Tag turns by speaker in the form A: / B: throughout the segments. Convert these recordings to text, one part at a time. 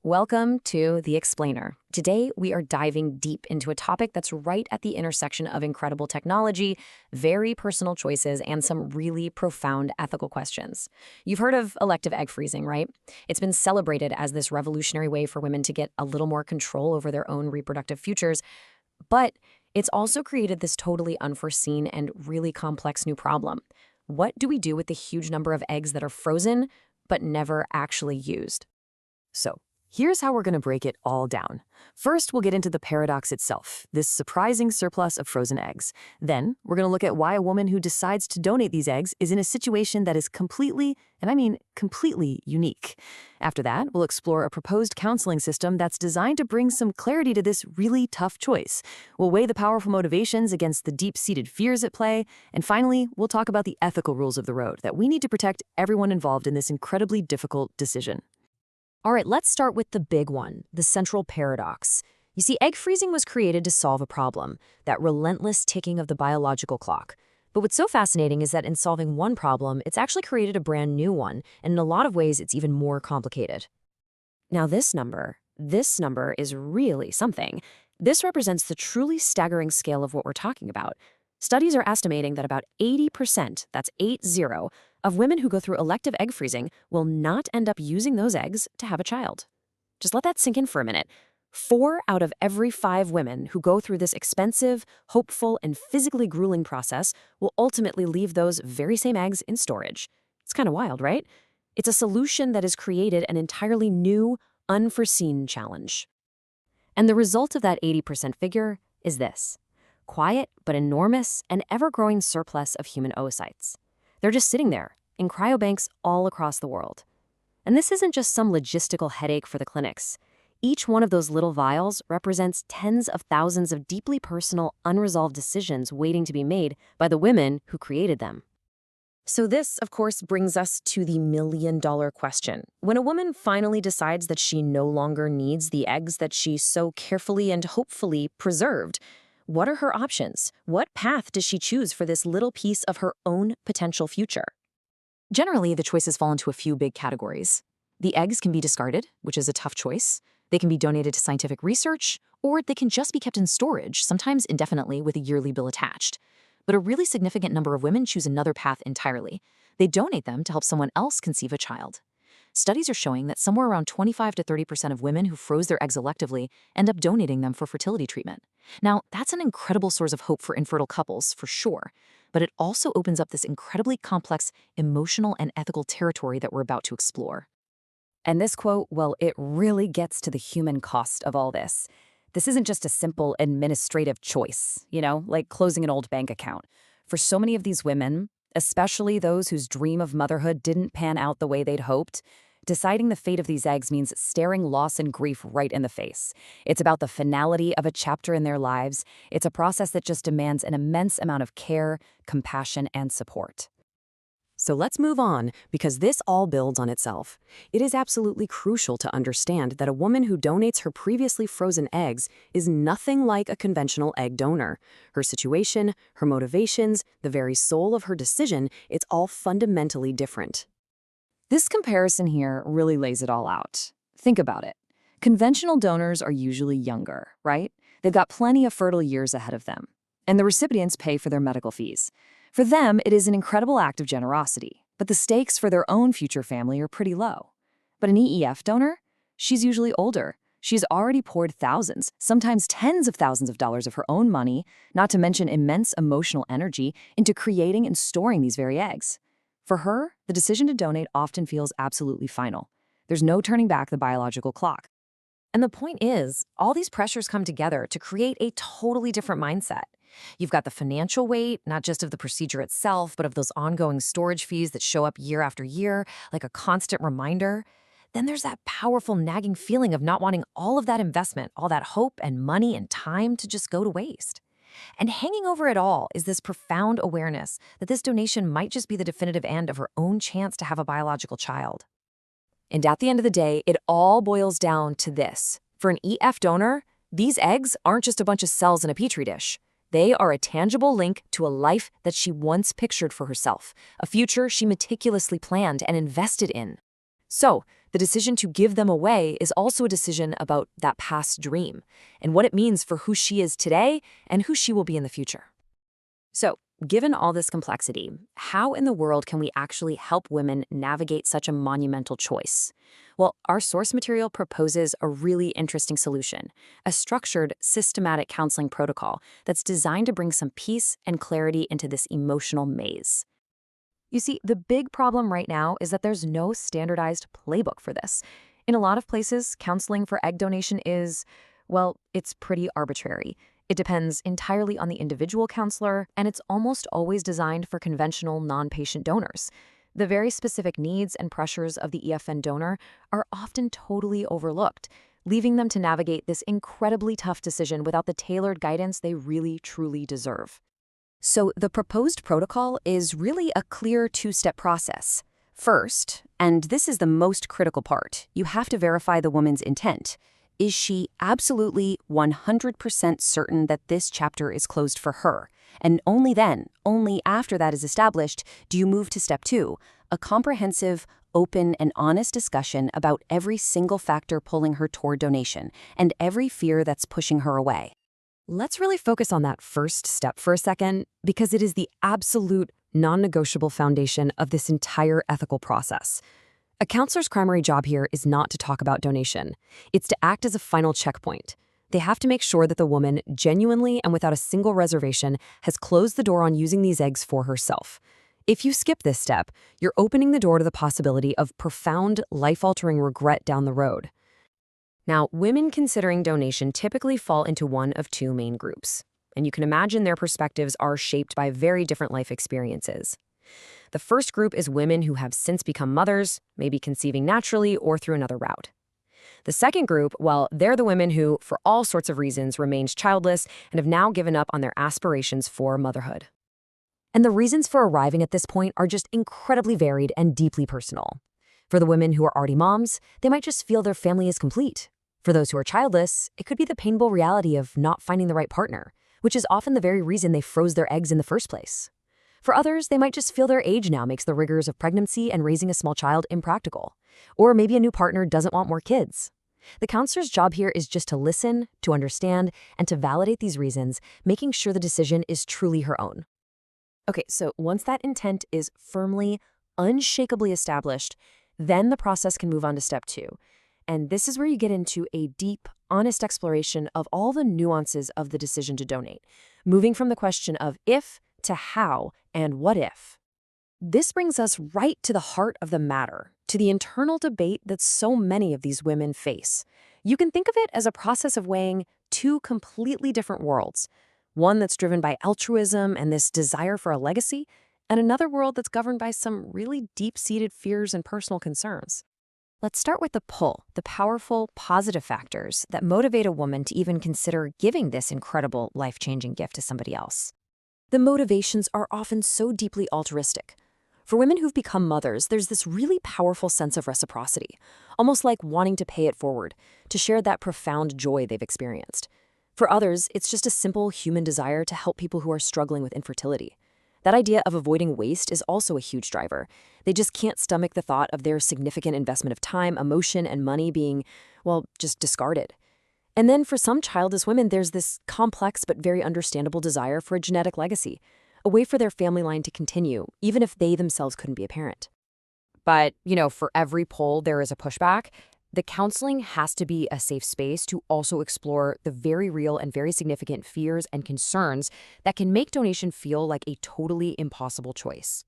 A: Welcome to The Explainer. Today, we are diving deep into a topic that's right at the intersection of incredible technology, very personal choices, and some really profound ethical questions. You've heard of elective egg freezing, right? It's been celebrated as this revolutionary way for women to get a little more control over their own reproductive futures, but it's also created this totally unforeseen and really complex new problem. What do we do with the huge number of eggs that are frozen but never actually used?
B: So, here's how we're going to break it all down. First, we'll get into the paradox itself, this surprising surplus of frozen eggs. Then, we're going to look at why a woman who decides to donate these eggs is in a situation that is completely, and I mean completely, unique. After that, we'll explore a proposed counseling system that's designed to bring some clarity to this really tough choice. We'll weigh the powerful motivations against the deep-seated fears at play. And finally, we'll talk about the ethical rules of the road that we need to protect everyone involved in this incredibly difficult decision.
A: All right, let's start with the big one, the central paradox. You see, egg freezing was created to solve a problem, that relentless ticking of the biological clock. But what's so fascinating is that in solving one problem, it's actually created a brand new one, and in a lot of ways, it's even more complicated. Now, this number is really something. This represents the truly staggering scale of what we're talking about. Studies are estimating that about 80%, that's 80, of women who go through elective egg freezing will not end up using those eggs to have a child. Just let that sink in for a minute. 4 out of every 5 women who go through this expensive, hopeful, and physically grueling process will ultimately leave those very same eggs in storage. It's kind of wild, right? It's a solution that has created an entirely new, unforeseen challenge. And the result of that 80% figure is this: quiet but enormous and ever-growing surplus of human oocytes. They're just sitting there in cryobanks all across the world. And this isn't just some logistical headache for the clinics. Each one of those little vials represents tens of thousands of deeply personal, unresolved decisions waiting to be made by the women who created them. So this, of course, brings us to the million-dollar question. When a woman finally decides that she no longer needs the eggs that she so carefully and hopefully preserved, what are her options? What path does she choose for this little piece of her own potential future?
B: Generally, the choices fall into a few big categories. The eggs can be discarded, which is a tough choice. They can be donated to scientific research, or they can just be kept in storage, sometimes indefinitely with a yearly bill attached. But a really significant number of women choose another path entirely. They donate them to help someone else conceive a child. Studies are showing that somewhere around 25 to 30% of women who froze their eggs electively end up donating them for fertility treatment. Now, that's an incredible source of hope for infertile couples, for sure, but it also opens up this incredibly complex emotional and ethical territory that we're about to explore.
A: And this quote, well, it really gets to the human cost of all this. This isn't just a simple administrative choice, like closing an old bank account. For so many of these women, especially those whose dream of motherhood didn't pan out the way they'd hoped, deciding the fate of these eggs means staring loss and grief right in the face. It's about the finality of a chapter in their lives. It's a process that just demands an immense amount of care, compassion, and support.
B: So let's move on, because this all builds on itself. It is absolutely crucial to understand that a woman who donates her previously frozen eggs is nothing like a conventional egg donor. Her situation, her motivations, the very soul of her decision, it's all fundamentally different.
A: This comparison here really lays it all out. Think about it. Conventional donors are usually younger, right? They've got plenty of fertile years ahead of them, and the recipients pay for their medical fees. For them, it is an incredible act of generosity, but the stakes for their own future family are pretty low. But an EEF donor? She's usually older. She's already poured thousands, sometimes tens of thousands of dollars of her own money, not to mention immense emotional energy, into creating and storing these very eggs. For her, the decision to donate often feels absolutely final. There's no turning back the biological clock. And the point is, all these pressures come together to create a totally different mindset. You've got the financial weight, not just of the procedure itself, but of those ongoing storage fees that show up year after year, like a constant reminder. Then there's that powerful nagging feeling of not wanting all of that investment, all that hope and money and time to just go to waste. And hanging over it all is this profound awareness that this donation might just be the definitive end of her own chance to have a biological child. And at the end of the day, it all boils down to this. For an EF donor, these eggs aren't just a bunch of cells in a petri dish. They are a tangible link to a life that she once pictured for herself, a future she meticulously planned and invested in. So, The decision to give them away is also a decision about that past dream and what it means for who she is today and who she will be in the future. So, given all this complexity, how in the world can we actually help women navigate such a monumental choice? Well, our source material proposes a really interesting solution, a structured, systematic counseling protocol that's designed to bring some peace and clarity into this emotional maze. You see, the big problem right now is that there's no standardized playbook for this. In a lot of places, counseling for egg donation is, well, it's pretty arbitrary. It depends entirely on the individual counselor, and it's almost always designed for conventional non-patient donors. The very specific needs and pressures of the EFN donor are often totally overlooked, leaving them to navigate this incredibly tough decision without the tailored guidance they really, truly deserve. So the proposed protocol is really a clear two-step process. First, and this is the most critical part, you have to verify the woman's intent. Is she absolutely 100% certain that this chapter is closed for her? And only then, only after that is established, do you move to step 2, a comprehensive, open, and honest discussion about every single factor pulling her toward donation and every fear that's pushing her away. Let's really focus on that first step for a second, because it is the absolute non-negotiable foundation of this entire ethical process. A counselor's primary job here is not to talk about donation. It's to act as a final checkpoint. They have to make sure that the woman genuinely and without a single reservation has closed the door on using these eggs for herself. If you skip this step, you're opening the door to the possibility of profound, life-altering regret down the road. Now, women considering donation typically fall into one of two main groups, and you can imagine their perspectives are shaped by very different life experiences. The first group is women who have since become mothers, maybe conceiving naturally or through another route. The second group, well, they're the women who, for all sorts of reasons, remained childless and have now given up on their aspirations for motherhood. And the reasons for arriving at this point are just incredibly varied and deeply personal. For the women who are already moms, they might just feel their family is complete. For those who are childless, it could be the painful reality of not finding the right partner, which is often the very reason they froze their eggs in the first place. For others, they might just feel their age now makes the rigors of pregnancy and raising a small child impractical. Or maybe a new partner doesn't want more kids. The counselor's job here is just to listen, to understand, and to validate these reasons, making sure the decision is truly her own. Okay, so once that intent is firmly, unshakably established, then the process can move on to step 2. And this is where you get into a deep, honest exploration of all the nuances of the decision to donate, moving from the question of if to how and what if. This brings us right to the heart of the matter, to the internal debate that so many of these women face. You can think of it as a process of weighing two completely different worlds, one that's driven by altruism and this desire for a legacy, and another world that's governed by some really deep-seated fears and personal concerns. Let's start with the pull, the powerful, positive factors that motivate a woman to even consider giving this incredible, life-changing gift to somebody else. The motivations are often so deeply altruistic. For women who've become mothers, there's this really powerful sense of reciprocity, almost like wanting to pay it forward, to share that profound joy they've experienced. For others, it's just a simple human desire to help people who are struggling with infertility. That idea of avoiding waste is also a huge driver. They just can't stomach the thought of their significant investment of time, emotion, and money being, well, just discarded. And then for some childless women, there's this complex but very understandable desire for a genetic legacy, a way for their family line to continue, even if they themselves couldn't be a parent. But, for every pull, there is a pushback. The counseling has to be a safe space to also explore the very real and very significant fears and concerns that can make donation feel like a totally impossible choice.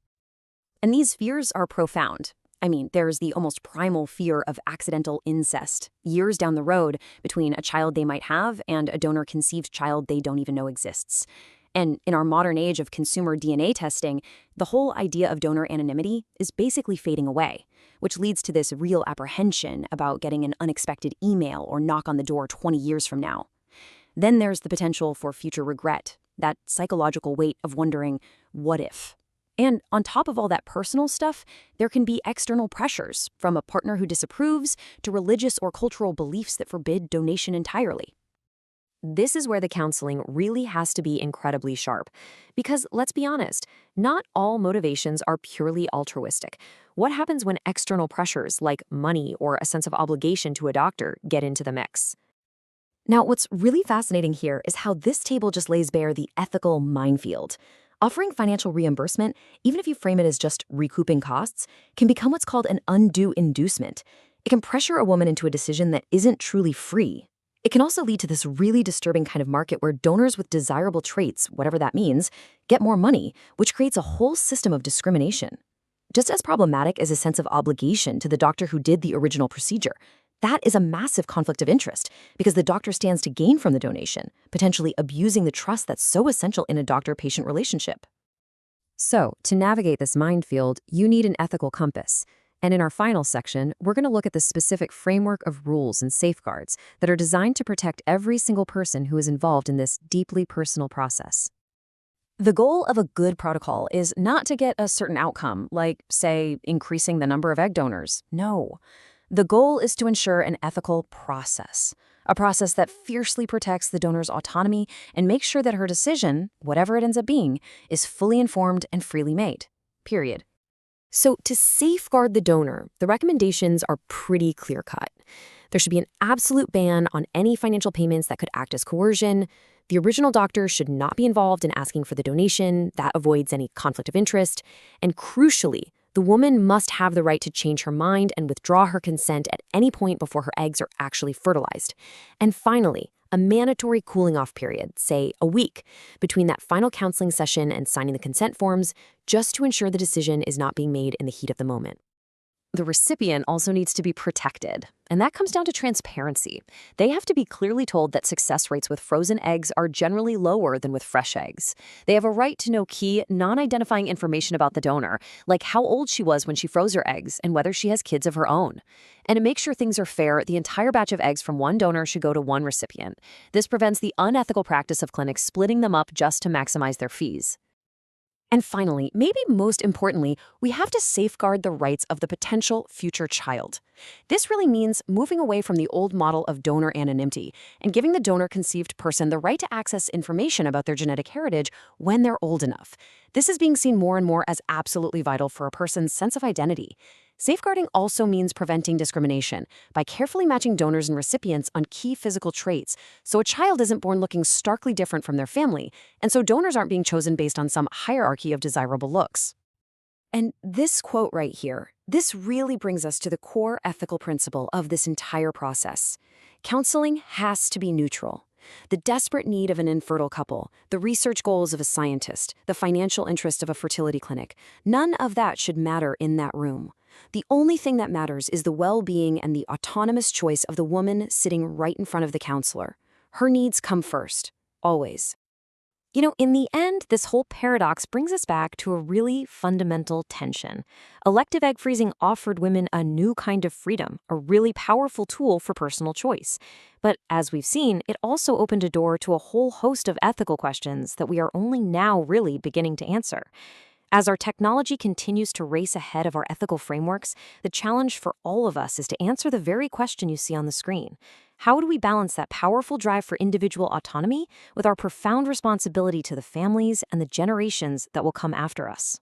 B: And these fears are profound. I mean, there's the almost primal fear of accidental incest, years down the road between a child they might have and a donor-conceived child they don't even know exists. And in our modern age of consumer DNA testing, the whole idea of donor anonymity is basically fading away, which leads to this real apprehension about getting an unexpected email or knock on the door 20 years from now. Then there's the potential for future regret, that psychological weight of wondering, what if? And on top of all that personal stuff, there can be external pressures, from a partner who disapproves to religious or cultural beliefs that forbid donation entirely.
A: This is where the counseling really has to be incredibly sharp. Because let's be honest, not all motivations are purely altruistic. What happens when external pressures like money or a sense of obligation to a doctor get into the mix?
B: Now, what's really fascinating here is how this table just lays bare the ethical minefield. Offering financial reimbursement, even if you frame it as just recouping costs, can become what's called an undue inducement. It can pressure a woman into a decision that isn't truly free. It can also lead to this really disturbing kind of market where donors with desirable traits, whatever that means, get more money, which creates a whole system of discrimination. Just as problematic as a sense of obligation to the doctor who did the original procedure, that is a massive conflict of interest because the doctor stands to gain from the donation, potentially abusing the trust that's so essential in a doctor-patient relationship.
A: So, to navigate this minefield, you need an ethical compass. And in our final section, we're going to look at the specific framework of rules and safeguards that are designed to protect every single person who is involved in this deeply personal process.
B: The goal of a good protocol is not to get a certain outcome, like, say, increasing the number of egg donors. No. The goal is to ensure an ethical process, a process that fiercely protects the donor's autonomy and makes sure that her decision, whatever it ends up being, is fully informed and freely made. Period.
A: So, to safeguard the donor, the recommendations are pretty clear-cut. There should be an absolute ban on any financial payments that could act as coercion. The original doctor should not be involved in asking for the donation. That avoids any conflict of interest. And crucially, the woman must have the right to change her mind and withdraw her consent at any point before her eggs are actually fertilized. And finally, a mandatory cooling-off period, say a week, between that final counseling session and signing the consent forms, just to ensure the decision is not being made in the heat of the moment. The recipient also needs to be protected, and that comes down to transparency. They have to be clearly told that success rates with frozen eggs are generally lower than with fresh eggs. They have a right to know key, non-identifying information about the donor, like how old she was when she froze her eggs and whether she has kids of her own. And to make sure things are fair, the entire batch of eggs from one donor should go to one recipient. This prevents the unethical practice of clinics splitting them up just to maximize their fees. And finally, maybe most importantly, we have to safeguard the rights of the potential future child. This really means moving away from the old model of donor anonymity and giving the donor-conceived person the right to access information about their genetic heritage when they're old enough. This is being seen more and more as absolutely vital for a person's sense of identity. Safeguarding also means preventing discrimination by carefully matching donors and recipients on key physical traits, so a child isn't born looking starkly different from their family, and so donors aren't being chosen based on some hierarchy of desirable looks. And this quote right here, this really brings us to the core ethical principle of this entire process. Counseling has to be neutral. The desperate need of an infertile couple, the research goals of a scientist, the financial interest of a fertility clinic, none of that should matter in that room. The only thing that matters is the well-being and the autonomous choice of the woman sitting right in front of the counselor. Her needs come first, always. You know, in the end, this whole paradox brings us back to a really fundamental tension. Elective egg freezing offered women a new kind of freedom, a really powerful tool for personal choice. But as we've seen, it also opened a door to a whole host of ethical questions that we are only now really beginning to answer. As our technology continues to race ahead of our ethical frameworks, the challenge for all of us is to answer the very question you see on the screen. How do we balance that powerful drive for individual autonomy with our profound responsibility to the families and the generations that will come after us?